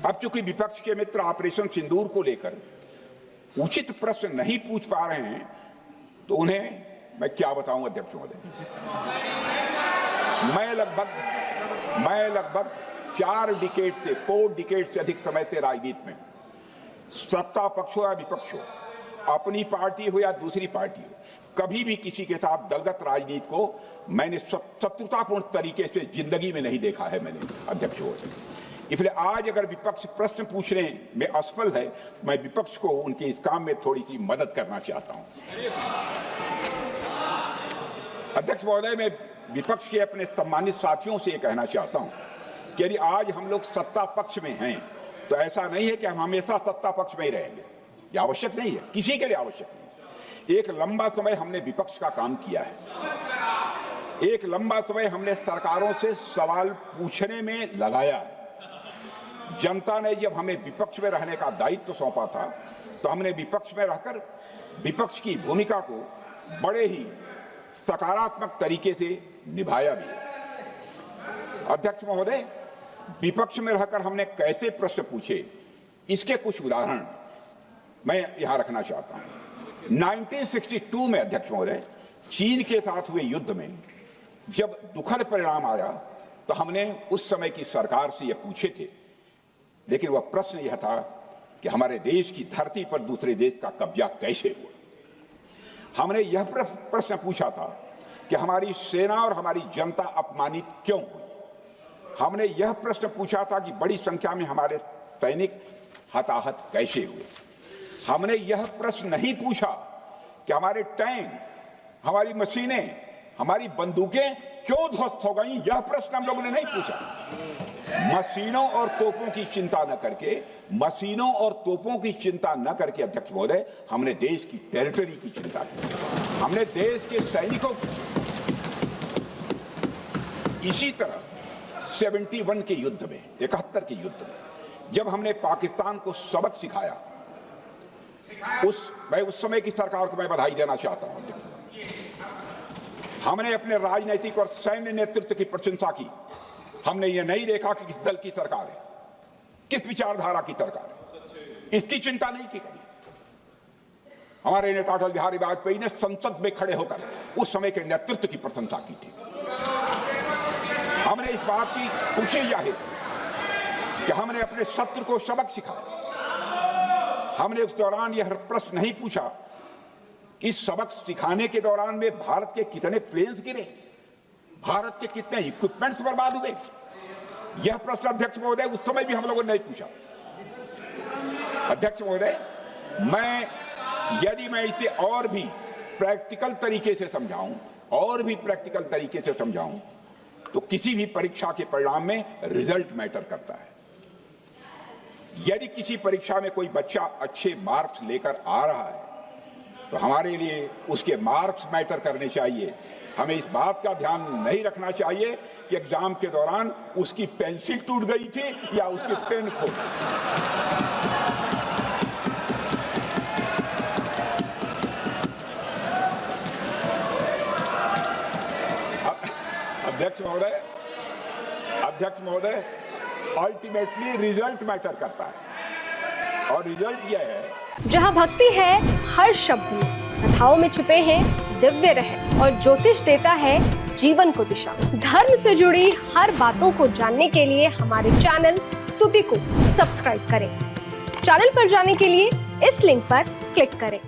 अब चूंकि विपक्ष के मित्र ऑपरेशन सिंदूर को लेकर उचित प्रश्न नहीं पूछ पा रहे हैं तो उन्हें मैं क्या बताऊं अध्यक्ष महोदय। मैं लगभग 4 डिकेड से अधिक समय से राजनीति में, सत्ता पक्ष हो या विपक्ष हो, अपनी पार्टी हो या दूसरी पार्टी हो, कभी भी किसी के साथ दलगत राजनीति को मैंने शत्रुतापूर्ण तरीके से जिंदगी में नहीं देखा है मैंने अध्यक्ष महोदय। इसलिए आज अगर विपक्ष प्रश्न पूछने में असफल है, मैं विपक्ष को उनके इस काम में थोड़ी सी मदद करना चाहता हूं। अध्यक्ष महोदय, मैं विपक्ष के अपने सम्मानित साथियों से कहना चाहता हूं कि यदि आज हम लोग सत्ता पक्ष में हैं तो ऐसा नहीं है कि हम हमेशा सत्ता पक्ष में ही रहेंगे। यह आवश्यक नहीं है, किसी के लिए आवश्यक नहीं। एक लंबा समय हमने विपक्ष का काम किया है, एक लंबा समय हमने सरकारों से सवाल पूछने में लगाया है। जनता ने जब हमें विपक्ष में रहने का दायित्व सौंपा था तो हमने विपक्ष में रहकर विपक्ष की भूमिका को बड़े ही सकारात्मक तरीके से निभाया भी। अध्यक्ष महोदय, विपक्ष में रहकर हमने कैसे प्रश्न पूछे, इसके कुछ उदाहरण मैं यहां रखना चाहता हूं। 1962 में अध्यक्ष महोदय, चीन के साथ हुए युद्ध में जब दुखद परिणाम आया तो हमने उस समय की सरकार से यह पूछे थे, लेकिन वह प्रश्न यह था कि हमारे देश की धरती पर दूसरे देश का कब्जा कैसे हुआ। हमने यह प्रश्न पूछा था कि हमारी सेना और हमारी जनता अपमानित क्यों हुई। हमने यह प्रश्न पूछा था कि बड़ी संख्या में हमारे सैनिक हताहत कैसे हुए। हमने यह प्रश्न नहीं पूछा कि हमारे टैंक, हमारी मशीनें, हमारी बंदूकें क्यों ध्वस्त हो गई। यह प्रश्न हम लोगों ने नहीं पूछा। मशीनों और तोपों की चिंता न करके अध्यक्ष महोदय, हमने देश की टेरिटरी की चिंता की, हमने देश के सैनिकों की। इसी तरह 71 के युद्ध में, 71 के युद्ध में जब हमने पाकिस्तान को सबक सिखाया, उस समय की सरकार को मैं बधाई देना चाहता हूं। हमने अपने राजनीतिक और सैन्य नेतृत्व की प्रशंसा की। हमने ये नहीं देखा कि किस दल की सरकार है, किस विचारधारा की सरकार है, इसकी चिंता नहीं की कभी। हमारे नेता अटल बिहारी वाजपेयी ने संसद में खड़े होकर उस समय के नेतृत्व की प्रशंसा की थी। हमने इस बात की खुशी जाहिर कि हमने अपने शत्रु को सबक सिखाया। हमने उस दौरान यह प्रश्न नहीं पूछा कि इस सबक सिखाने के दौरान में भारत के कितने प्लेन्स गिरे, भारत के कितने इक्विपमेंट्स बर्बाद हुए। यह प्रश्न अध्यक्ष महोदय उस समय भी हम लोगों ने नहीं पूछा। अध्यक्ष महोदय, यदि मैं इसे और भी प्रैक्टिकल तरीके से समझाऊं तो किसी भी परीक्षा के परिणाम में रिजल्ट मैटर करता है। यदि किसी परीक्षा में कोई बच्चा अच्छे मार्क्स लेकर आ रहा है तो हमारे लिए उसके मार्क्स मैटर करने चाहिए। हमें इस बात का ध्यान नहीं रखना चाहिए कि एग्जाम के दौरान उसकी पेंसिल टूट गई थी या उसकी पेन खो गई। अध्यक्ष महोदय, अल्टीमेटली रिजल्ट मैटर करता है और रिजल्ट यह है। जहां भक्ति है हर शब्द में, कथाओं में छुपे हैं दिव्य रहस्य और ज्योतिष देता है जीवन को दिशा। धर्म से जुड़ी हर बातों को जानने के लिए हमारे चैनल स्तुति को सब्सक्राइब करें। चैनल पर जाने के लिए इस लिंक पर क्लिक करें।